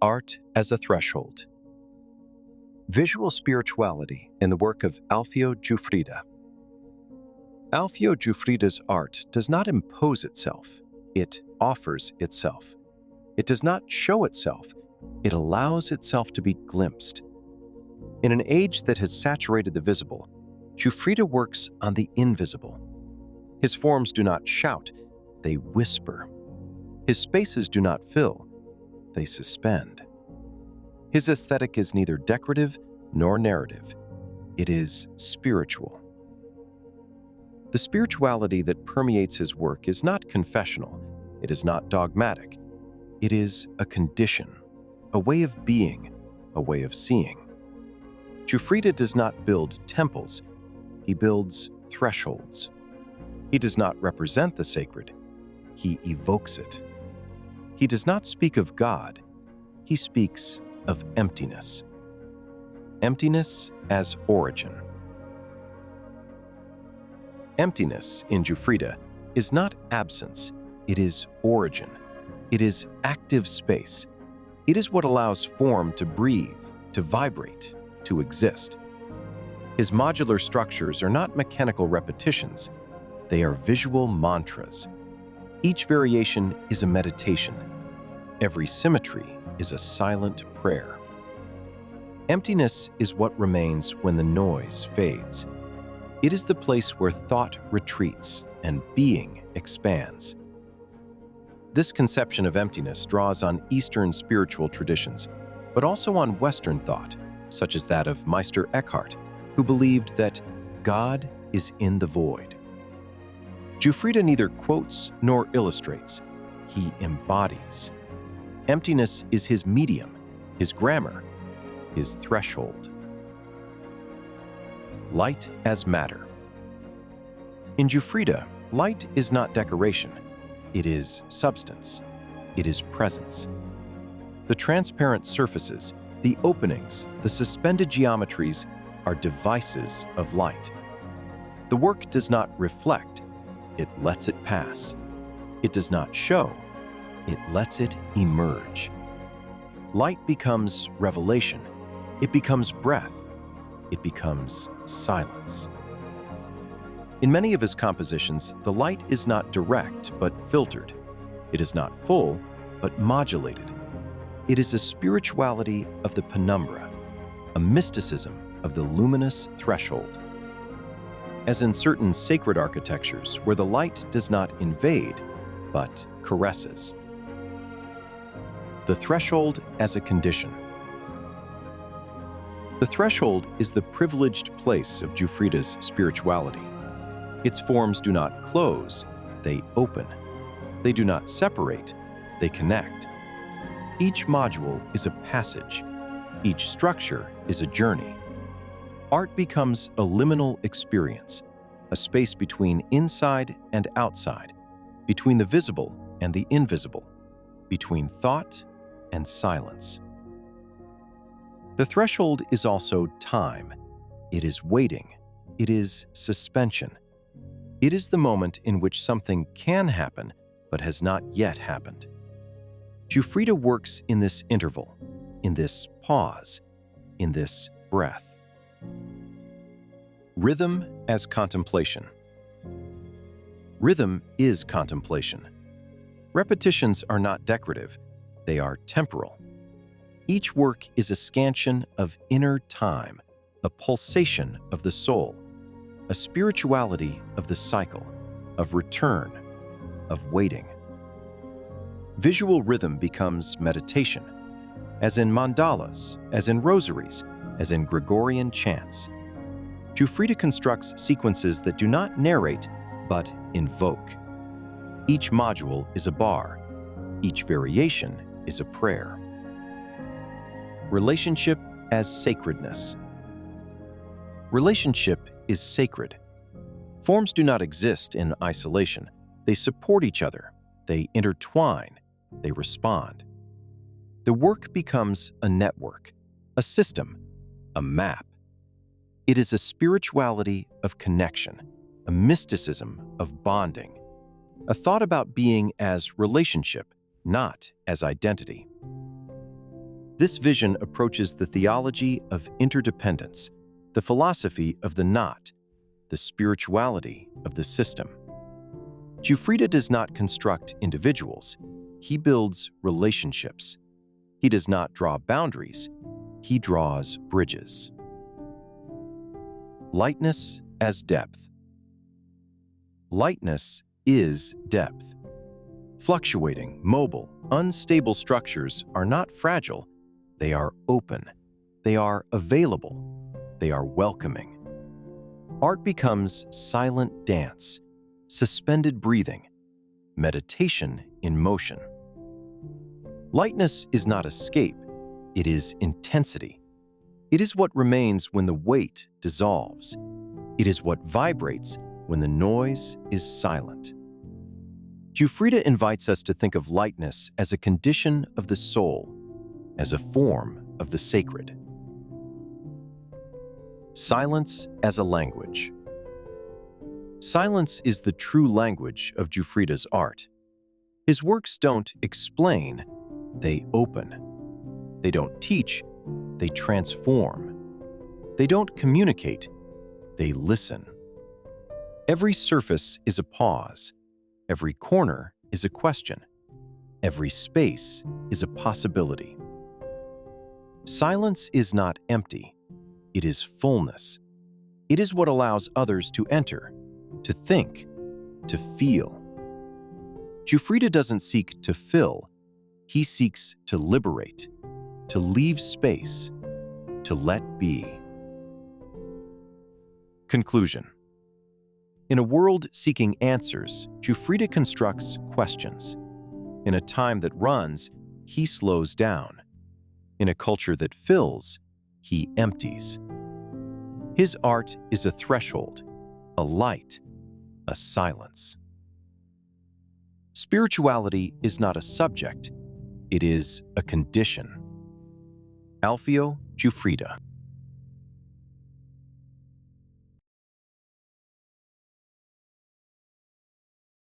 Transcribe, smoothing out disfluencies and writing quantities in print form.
Art as a Threshold. Visual Spirituality in the work of Alfio Giuffrida. Alfio Giuffrida's art does not impose itself, it offers itself. It does not show itself, it allows itself to be glimpsed. In an age that has saturated the visible, Giuffrida works on the invisible. His forms do not shout, they whisper. His spaces do not fill, they suspend. His aesthetic is neither decorative nor narrative. It is spiritual. The spirituality that permeates his work is not confessional. It is not dogmatic. It is a condition, a way of being, a way of seeing. Giuffrida does not build temples. He builds thresholds. He does not represent the sacred. He evokes it. He does not speak of God. He speaks of emptiness. Emptiness as origin. Emptiness in Giuffrida is not absence, it is origin. It is active space. It is what allows form to breathe, to vibrate, to exist. His modular structures are not mechanical repetitions, they are visual mantras. Each variation is a meditation. Every symmetry is a silent prayer. Emptiness is what remains when the noise fades. It is the place where thought retreats and being expands. This conception of emptiness draws on Eastern spiritual traditions, but also on Western thought, such as that of Meister Eckhart, who believed that God is in the void. Giuffrida neither quotes nor illustrates. He embodies. Emptiness is his medium, his grammar, his threshold. Light as matter. In Giuffrida, light is not decoration. It is substance. It is presence. The transparent surfaces, the openings, the suspended geometries are devices of light. The work does not reflect, it lets it pass. It does not show, it lets it emerge. Light becomes revelation. It becomes breath. It becomes silence. In many of his compositions, the light is not direct but filtered. It is not full but modulated. It is a spirituality of the penumbra, a mysticism of the luminous threshold. As in certain sacred architectures where the light does not invade but caresses. The threshold as a condition. The threshold is the privileged place of Giuffrida's spirituality. Its forms do not close, they open. They do not separate, they connect. Each module is a passage. Each structure is a journey. Art becomes a liminal experience, a space between inside and outside, between the visible and the invisible, between thought and silence. The threshold is also time. It is waiting. It is suspension. It is the moment in which something can happen, but has not yet happened. Giuffrida works in this interval, in this pause, in this breath. Rhythm as contemplation. Rhythm is contemplation. Repetitions are not decorative, they are temporal. Each work is a scansion of inner time, a pulsation of the soul, a spirituality of the cycle, of return, of waiting. Visual rhythm becomes meditation, as in mandalas, as in rosaries, as in Gregorian chants. Giuffrida constructs sequences that do not narrate, but invoke. Each module is a bar. Each variation is a prayer. Relationship as sacredness. Relationship is sacred. Forms do not exist in isolation. They support each other. They intertwine. They respond. The work becomes a network, a system, a map. It is a spirituality of connection, a mysticism of bonding, a thought about being as relationship, not as identity. This vision approaches the theology of interdependence, the philosophy of the not, the spirituality of the system. Giuffrida does not construct individuals, he builds relationships. He does not draw boundaries, he draws bridges. Lightness as depth. Lightness is depth. Fluctuating, mobile, unstable structures are not fragile, they are open, they are available, they are welcoming. Art becomes silent dance, suspended breathing, meditation in motion. Lightness is not escape, it is intensity. It is what remains when the weight dissolves. It is what vibrates when the noise is silent. Giuffrida invites us to think of lightness as a condition of the soul, as a form of the sacred. Silence as a language. Silence is the true language of Giuffrida's art. His works don't explain, they open. They don't teach, they transform. They don't communicate, they listen. Every surface is a pause. Every corner is a question. Every space is a possibility. Silence is not empty. It is fullness. It is what allows others to enter, to think, to feel. Giuffrida doesn't seek to fill. He seeks to liberate, to leave space, to let be. Conclusion. In a world seeking answers, Giuffrida constructs questions. In a time that runs, he slows down. In a culture that fills, he empties. His art is a threshold, a light, a silence. Spirituality is not a subject, it is a condition. Alfio Giuffrida.